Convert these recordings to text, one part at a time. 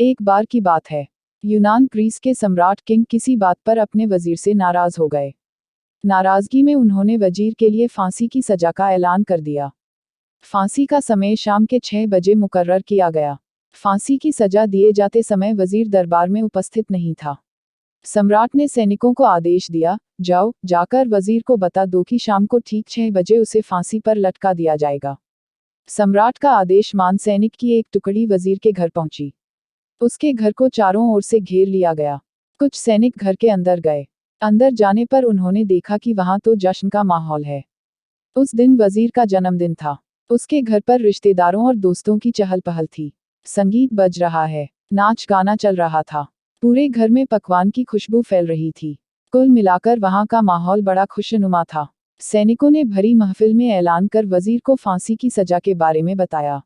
एक बार की बात है, यूनान ग्रीस के सम्राट किंग किसी बात पर अपने वजीर से नाराज हो गए। नाराजगी में उन्होंने वजीर के लिए फांसी की सजा का ऐलान कर दिया। फांसी का समय शाम के 6 बजे मुकर्रर किया गया। फांसी की सजा दिए जाते समय वजीर दरबार में उपस्थित नहीं था। सम्राट ने सैनिकों को आदेश दिया, जाओ, जाकर वजीर को बता दो कि शाम को ठीक 6 बजे उसे फांसी पर लटका दिया जाएगा। सम्राट का आदेश मान सैनिक की एक टुकड़ी वजीर के घर पहुंची। उसके घर को चारों ओर से घेर लिया गया। कुछ सैनिक घर के अंदर गए। अंदर जाने पर उन्होंने देखा कि वहां तो जश्न का माहौल है। उस दिन वजीर का जन्मदिन था। उसके घर पर रिश्तेदारों और दोस्तों की चहल पहल थी। संगीत बज रहा है, नाच गाना चल रहा था। पूरे घर में पकवान की खुशबू फैल रही थी। कुल मिलाकर वहां का माहौल बड़ा खुशनुमा था। सैनिकों ने भरी महफिल में ऐलान कर वजीर को फांसी की सजा के बारे में बताया।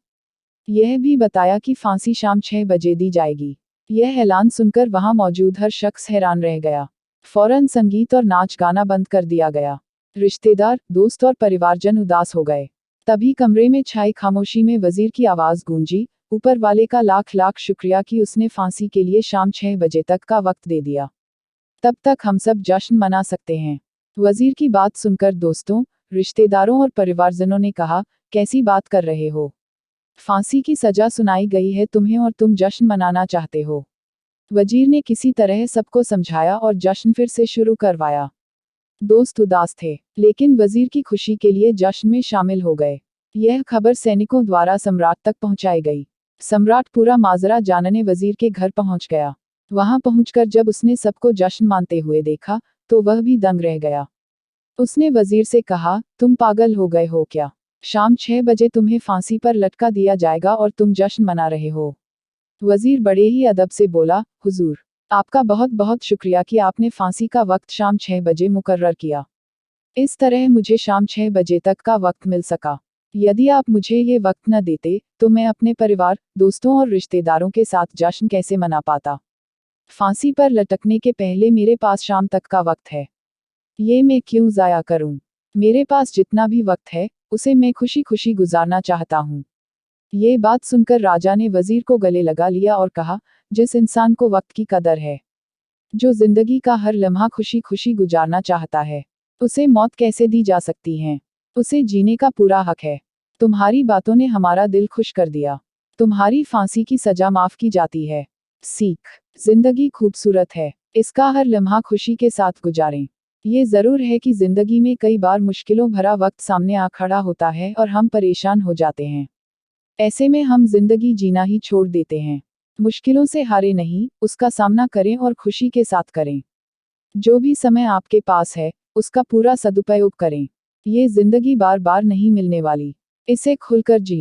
यह भी बताया कि फांसी शाम 6 बजे दी जाएगी। यह ऐलान सुनकर वहां मौजूद हर शख्स हैरान रह गया। फौरन संगीत और नाच गाना बंद कर दिया गया। रिश्तेदार, दोस्त और परिवारजन उदास हो गए। तभी कमरे में छाई खामोशी में वजीर की आवाज गूंजी, ऊपर वाले का लाख लाख शुक्रिया कि उसने फांसी के लिए शाम 6 बजे तक का वक्त दे दिया। तब तक हम सब जश्न मना सकते हैं। वजीर की बात सुनकर दोस्तों, रिश्तेदारों और परिवारजनों ने कहा, कैसी बात कर रहे हो? फांसी की सजा सुनाई गई है तुम्हें और तुम जश्न मनाना चाहते हो। वजीर ने किसी तरह सबको समझाया और जश्न फिर से शुरू करवाया। दोस्त उदास थे, लेकिन वजीर की खुशी के लिए जश्न में शामिल हो गए। यह खबर सैनिकों द्वारा सम्राट तक पहुंचाई गई। सम्राट पूरा माजरा जानने वजीर के घर पहुंच गया। वहां पहुंचकर जब उसने सबको जश्न मानते हुए देखा, तो वह भी दंग रह गया। उसने वजीर से कहा, तुम पागल हो गए हो क्या? शाम 6 बजे तुम्हें फांसी पर लटका दिया जाएगा और तुम जश्न मना रहे हो। वजीर बड़े ही अदब से बोला, हुजूर, आपका बहुत बहुत शुक्रिया कि आपने फांसी का वक्त शाम 6 बजे मुकर्रर किया। इस तरह मुझे शाम 6 बजे तक का वक्त मिल सका। यदि आप मुझे ये वक्त न देते, तो मैं अपने परिवार, दोस्तों और रिश्तेदारों के साथ जश्न कैसे मना पाता? फांसी पर लटकने के पहले मेरे पास शाम तक का वक्त है। ये मैं क्यों ज़ाया करूं? मेरे पास जितना भी वक्त है, उसे मैं खुशी खुशी गुजारना चाहता हूं। ये बात सुनकर राजा ने वजीर को गले लगा लिया और कहा, जिस इंसान को वक्त की कदर है, जो जिंदगी का हर लम्हा खुशी खुशी गुजारना चाहता है, उसे मौत कैसे दी जा सकती है? उसे जीने का पूरा हक है। तुम्हारी बातों ने हमारा दिल खुश कर दिया। तुम्हारी फांसी की सजा माफ की जाती है। सीख, जिंदगी खूबसूरत है, इसका हर लम्हा खुशी के साथ गुजारें। ये जरूर है कि जिंदगी में कई बार मुश्किलों भरा वक्त सामने आ खड़ा होता है और हम परेशान हो जाते हैं। ऐसे में हम जिंदगी जीना ही छोड़ देते हैं। मुश्किलों से हारे नहीं, उसका सामना करें और खुशी के साथ करें। जो भी समय आपके पास है, उसका पूरा सदुपयोग करें। ये जिंदगी बार बार नहीं मिलने वाली। इसे खुलकर जी